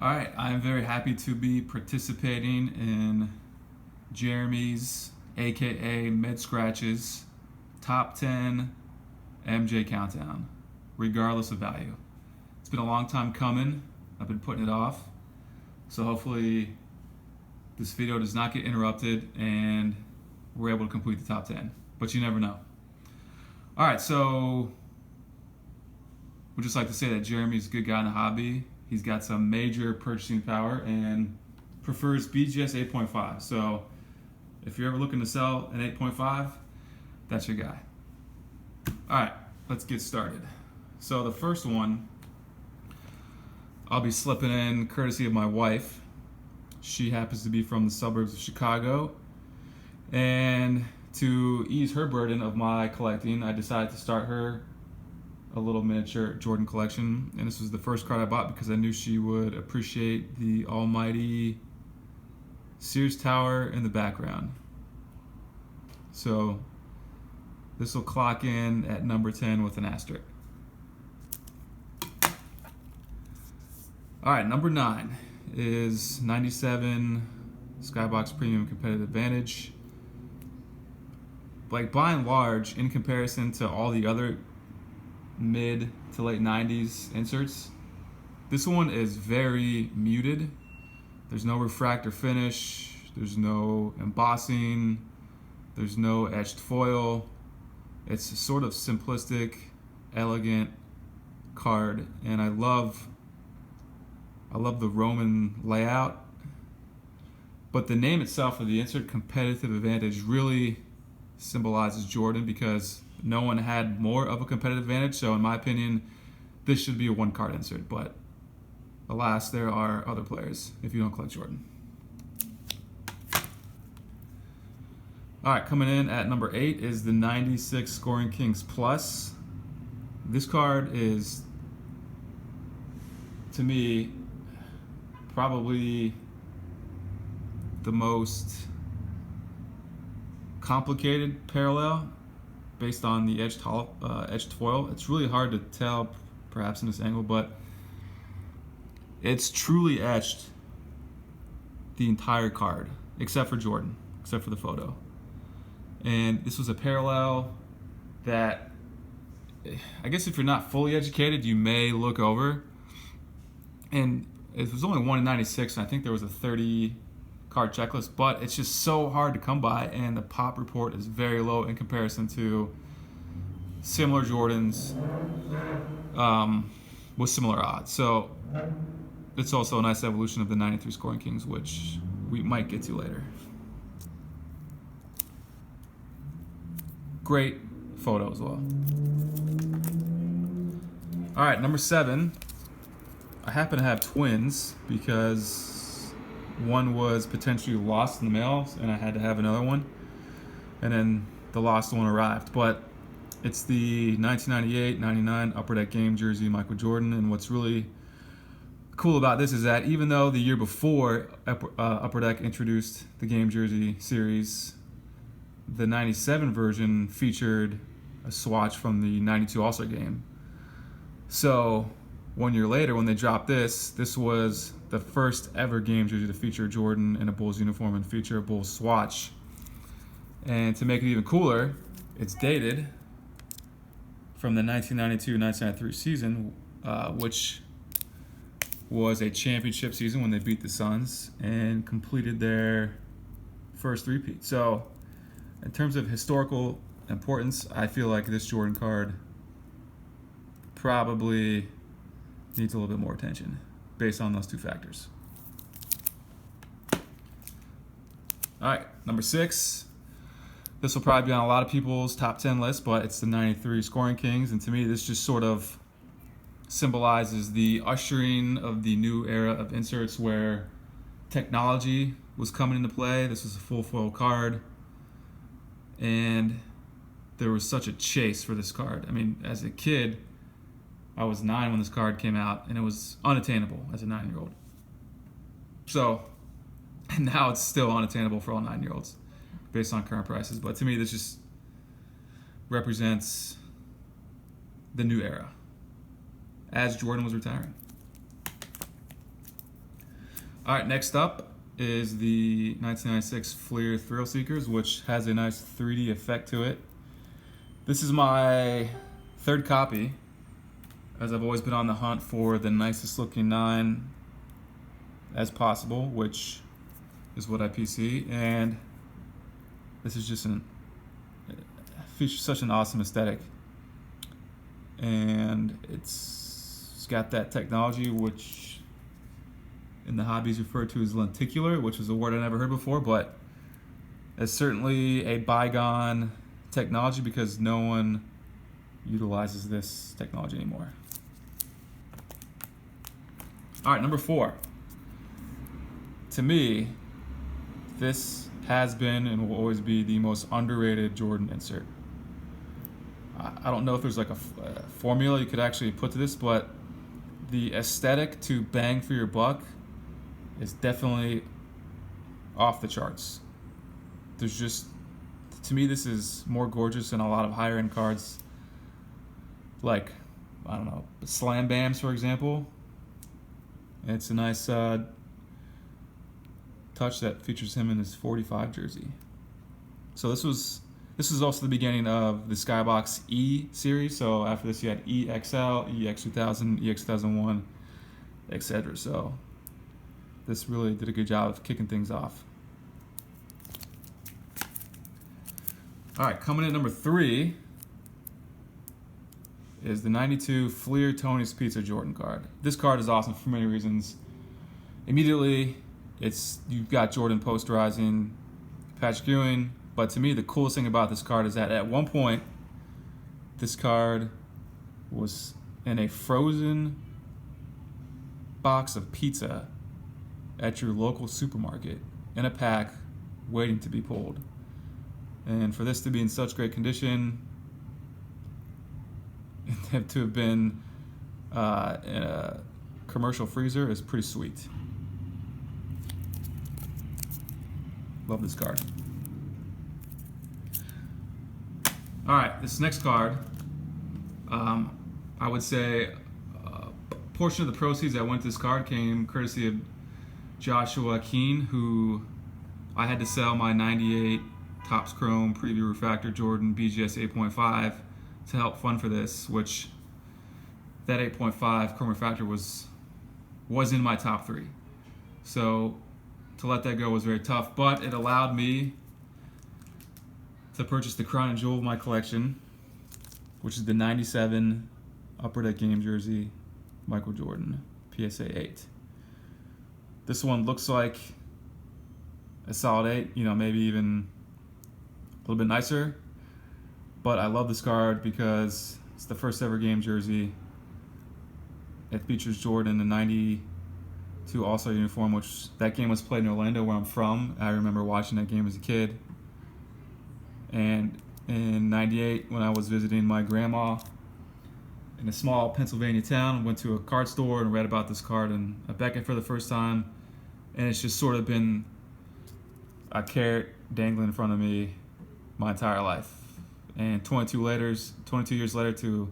All right, I'm very happy to be participating in Jeremy's, aka Med Scratches, top 10 MJ countdown, regardless of value. It's been a long time coming. I've been putting it off. So hopefully this video does not get interrupted and we're able to complete the top 10. But you never know. All right, so we'd just like to say that Jeremy's a good guy in the hobby. He's got some major purchasing power and prefers BGS 8.5. So if you're ever looking to sell an 8.5, that's your guy. All right, let's get started. So the first one, I'll be slipping in courtesy of my wife. She happens to be from the suburbs of Chicago. And to ease her burden of my collecting, I decided to start her a little miniature Jordan collection. And this was the first card I bought because I knew she would appreciate the almighty Sears Tower in the background. So this will clock in at number 10 with an asterisk. All right, number 9 is 97 Skybox Premium Competitive Advantage. Like, by and large, in comparison to all the other mid to late 90s inserts, this one is very muted. There's no refractor finish, there's no embossing, there's no etched foil. It's a sort of simplistic, elegant card, and I love the Roman layout. But the name itself of the insert, Competitive Advantage, really symbolizes Jordan because no one had more of a competitive advantage. So in my opinion, this should be a one card insert, but alas, there are other players if you don't collect Jordan. All right, coming in at number 8 is the 96 Scoring Kings Plus. This card is, to me, probably the most complicated parallel based on the etched foil. It's really hard to tell perhaps in this angle, but it's truly etched the entire card except for Jordan, except for the photo. And this was a parallel that I guess if you're not fully educated, you may look over. And it was only 1 in 96, and I think there was a 30 card checklist, but it's just so hard to come by, and the pop report is very low in comparison to similar Jordans with similar odds. So it's also a nice evolution of the 93 Scoring Kings, which we might get to later. Great photo as well. All right, number 7. I happen to have twins because one was potentially lost in the mail and I had to have another one, and then the lost one arrived. But it's the 1998-99 Upper Deck game jersey Michael Jordan. And what's really cool about this is that even though the year before Upper Deck introduced the game jersey series, the 97 version featured a swatch from the 92 All-Star game. So 1 year later, when they dropped this was the first ever game jersey to feature Jordan in a Bulls uniform and feature a Bulls swatch. And to make it even cooler, it's dated from the 1992-1993 season, which was a championship season when they beat the Suns and completed their first three-peat. So in terms of historical importance, I feel like this Jordan card probably needs a little bit more attention based on those two factors. All right, number 6. This will probably be on a lot of people's top 10 list, but it's the 93 Scoring Kings. And to me, this just sort of symbolizes the ushering of the new era of inserts where technology was coming into play. This was a full foil card, and there was such a chase for this card. I mean, as a kid, I was 9 when this card came out, and it was unattainable as a 9-year-old. So, and now it's still unattainable for all 9-year-olds based on current prices. But to me, this just represents the new era as Jordan was retiring. All right, next up is the 1996 Fleer Thrill Seekers, which has a nice 3D effect to it. This is my third copy, as I've always been on the hunt for the nicest looking 9 as possible, which is what I PC, and this is just features such an awesome aesthetic, and it's got that technology which in the hobby is referred to as lenticular, which is a word I never heard before, but it's certainly a bygone technology because no one utilizes this technology anymore. All right, number 4. To me, this has been and will always be the most underrated Jordan insert. I don't know if there's like a formula you could actually put to this, but the aesthetic to bang for your buck is definitely off the charts. There's just, to me, this is more gorgeous than a lot of higher end cards, like, I don't know, Slam Bams, for example. It's a nice touch that features him in his 45 jersey. So this was also the beginning of the Skybox E series. So after this, you had EXL, EX2000, EX2001, etc. So this really did a good job of kicking things off. All right, coming in number 3 is the 92 Fleer Tony's Pizza Jordan card. This card is awesome for many reasons. Immediately, you've got Jordan posterizing Patrick Ewing, but to me the coolest thing about this card is that at one point this card was in a frozen box of pizza at your local supermarket in a pack waiting to be pulled. And for this to be in such great condition and to have been in a commercial freezer is pretty sweet. Love this card. All right, this next card, I would say a portion of the proceeds that went to this card came courtesy of Joshua Keane, who I had to sell my 98 Topps Chrome Preview Refractor Jordan BGS 8.5 to help fund for this, which that 8.5 Chrome Refractor was in my top 3. So to let that go was very tough, but it allowed me to purchase the crown and jewel of my collection, which is the 97 Upper Deck Game jersey, Michael Jordan, PSA 8. This one looks like a solid 8, maybe even a little bit nicer, but I love this card because it's the first ever game jersey. It features Jordan in the 92 All-Star uniform, which that game was played in Orlando, where I'm from. I remember watching that game as a kid. And in 98, when I was visiting my grandma in a small Pennsylvania town, went to a card store and read about this card in a Beckett for the first time. And it's just sort of been a carrot dangling in front of me my entire life. And 22 years later, to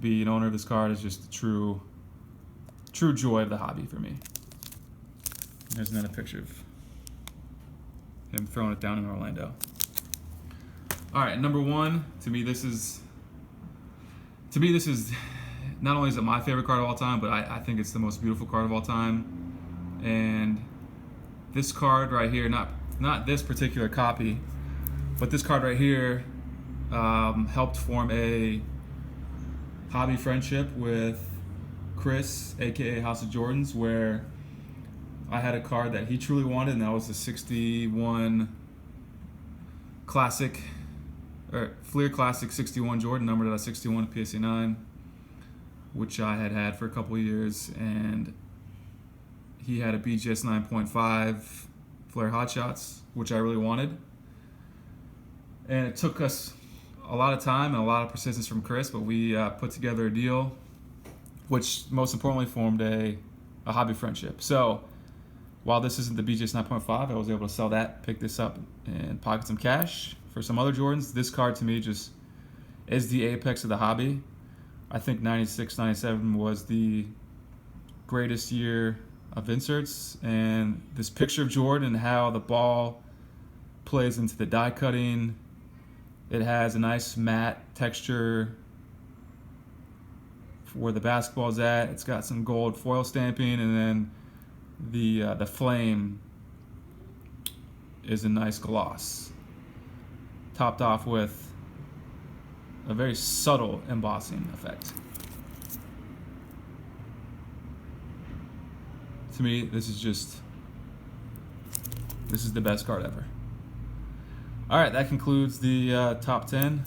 be an owner of this card is just a true joy of the hobby for me. There's another picture of him throwing it down in Orlando. All right, number 1, to me this is not only is it my favorite card of all time, but I think it's the most beautiful card of all time. And this card right here, not this particular copy, but this card right here helped form a hobby friendship with Chris, aka House of Jordans, where I had a card that he truly wanted, and that was the 61 Classic, or Fleer Classic 61 Jordan, numbered at 61 PSA 9, which I had for a couple of years, and he had a BGS 9.5 Fleer Hot Shots, which I really wanted. And it took us a lot of time and a lot of persistence from Chris, but we put together a deal, which most importantly formed a hobby friendship. So while this isn't the BGS 9.5, I was able to sell that, pick this up, and pocket some cash for some other Jordans. This card to me just is the apex of the hobby. I think 96, 97 was the greatest year of inserts, and this picture of Jordan and how the ball plays into the die cutting. It has a nice matte texture for where the basketball is at. It's got some gold foil stamping, and then the flame is a nice gloss, topped off with a very subtle embossing effect. To me, this is the best card ever. All right, that concludes the top 10.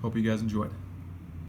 Hope you guys enjoyed.